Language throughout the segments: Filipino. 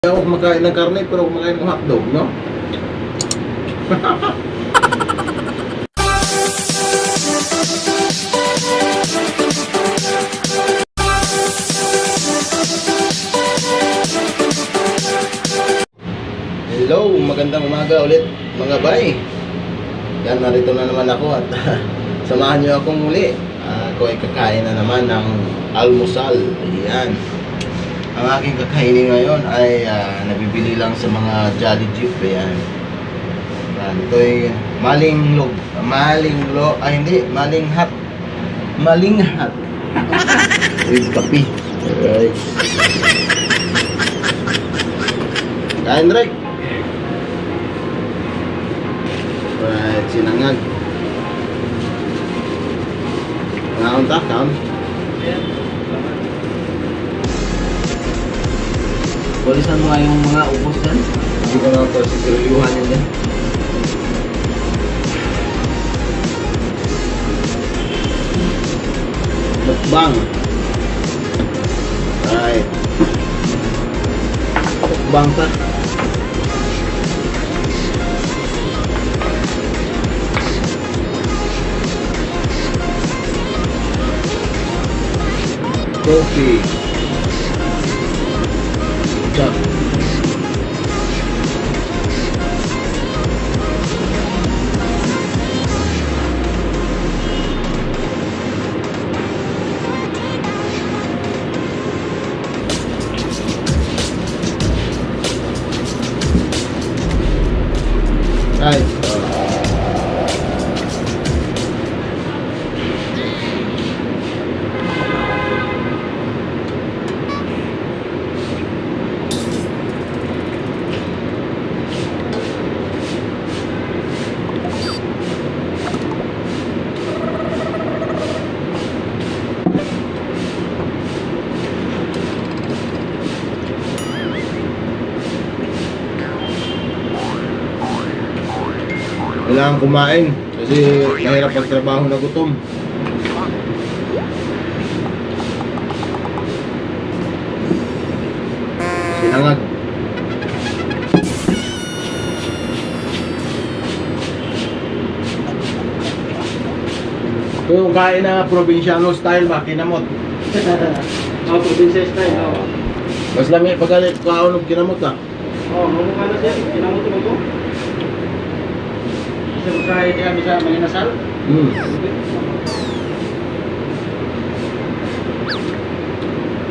Hindi ako kumakain ng karne pero kumakain ng hotdog, no? Hello, magandang umaga ulit mga bay. Yan, narito na naman ako at samahan nyo akong muli. Ako ay kakain na naman ng almusal. Ayan. Ang aking kakainin ngayon ay nabibili lang sa mga Jolly Jeep. Ayan. Ito ay malinghat with kape. Alright. Kain, Drake. Alright, sinangag. Kaon ta, kaon. Pulisan mo nga yung mga upos dyan. Hindi ko na ito sigurilyuhan yun din. Mukbang. Alright. Mukbang ta. Coffee. Chop. Right. Kailangan kumain kasi mahirap pagtrabaho na gutom. Sinangag. Ito yung kain na probinsyano style ba? Kinamot. Probinsya style. Mas lami pag kaunog kinamot ah. Mamukha na siya. Kinamot mo ko. Isa mo kahit kami sa mga nasal.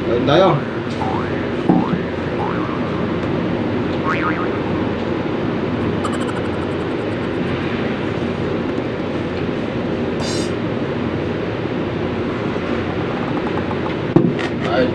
Kain tayo. Ay.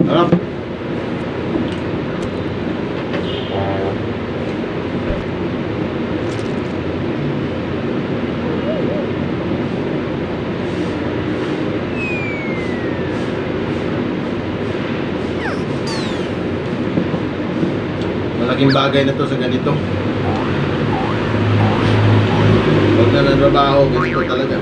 Sarap. Malaking bagay na to sa ganito. Huwag na natrabaho, ganito talaga.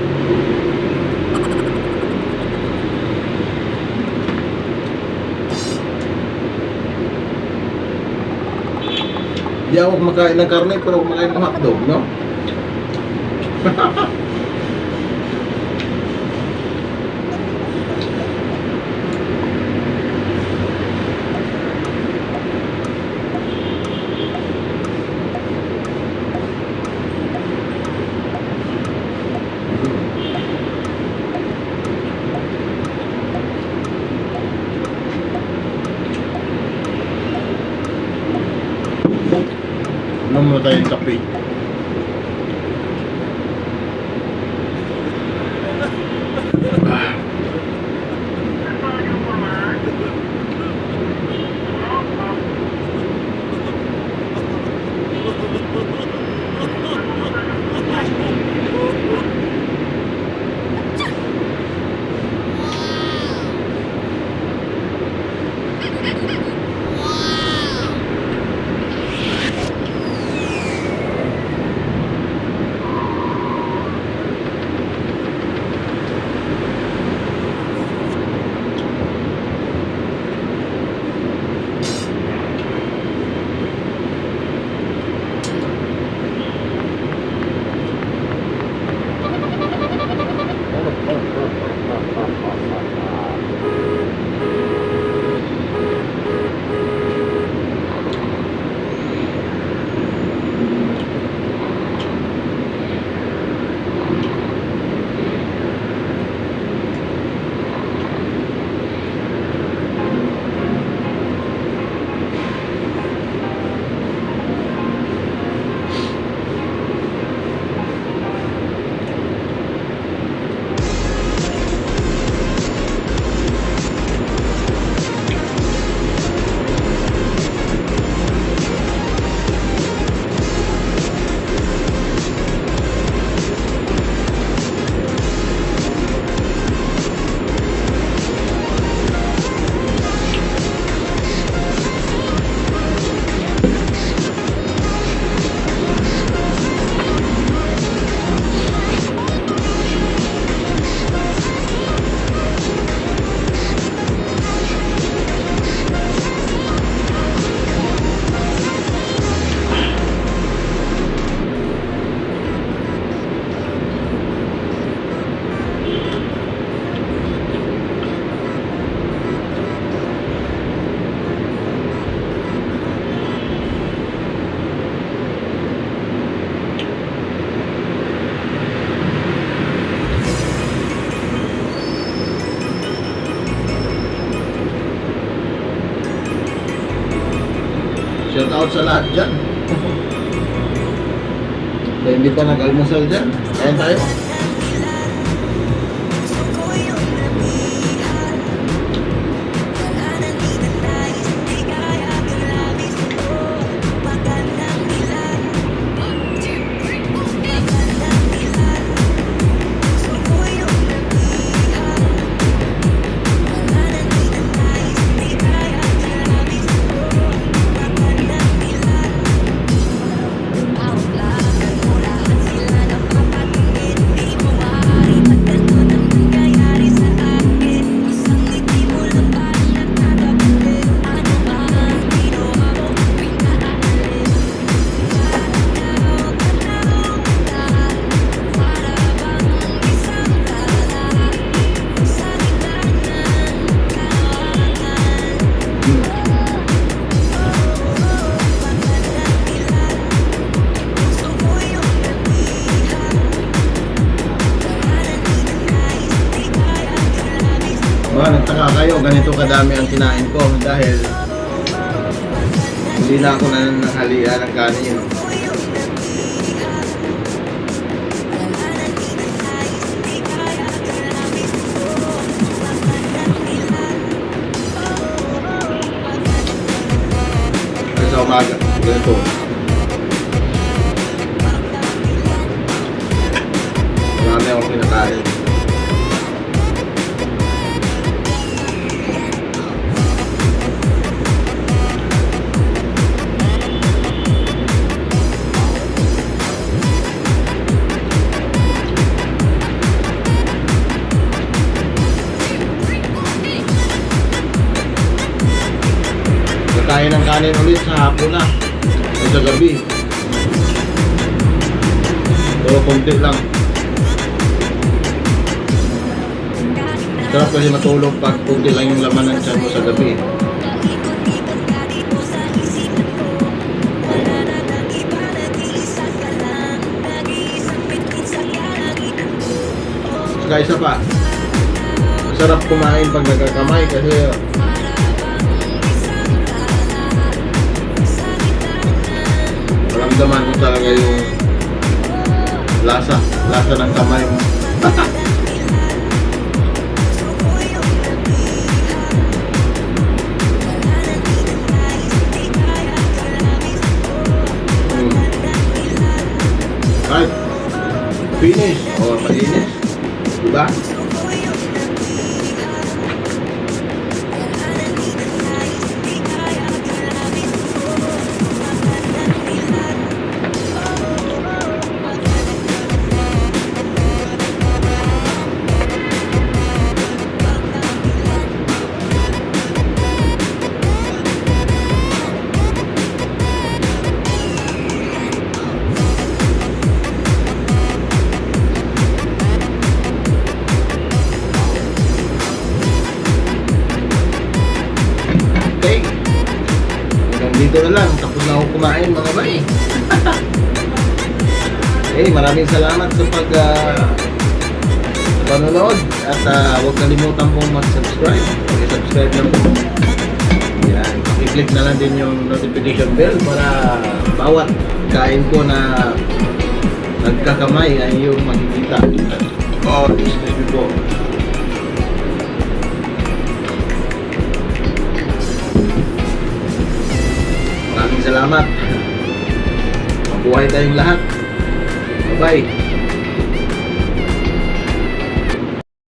Hindi ako kumakain ng karne pero kumakain ng hotdog, no? Inom mo tayong kape. Ah. Shout out sa lahat dyan. Kaya hindi pa nag-almusal dyan. Ayan tayo. Nagtaka kayo, ganito kadami ang kinain ko dahil hindi na ako nananghalian ng kanin. Kasi sa umaga, ganito. Marami akong pinakain. Kain ng kanin ulit sa hapon na o sa gabi. Pero konti lang. Sarap kasi matulog pag konti lang yung laman ng tiyan mo sa gabi. Saka isa pa, masarap kumain pag nagkakamay kasi Ramdaman mo talaga yung lasa ng kamay mo. Right. Finish. O, malinis. Diba? Okay. Hanggang dito na lang. Tapos na ako kumain mga bay. Okay, maraming salamat sa panonood. At huwag kalimutan pong mag-subscribe. Mag-subscribe lang po. Yan. I-click na lang din yung notification bell para bawat kain ko na nagkakamay ay yung makikita. Oh, excuse me po. Maraming salamat. Mabuhay tayong lahat. Bye-bye.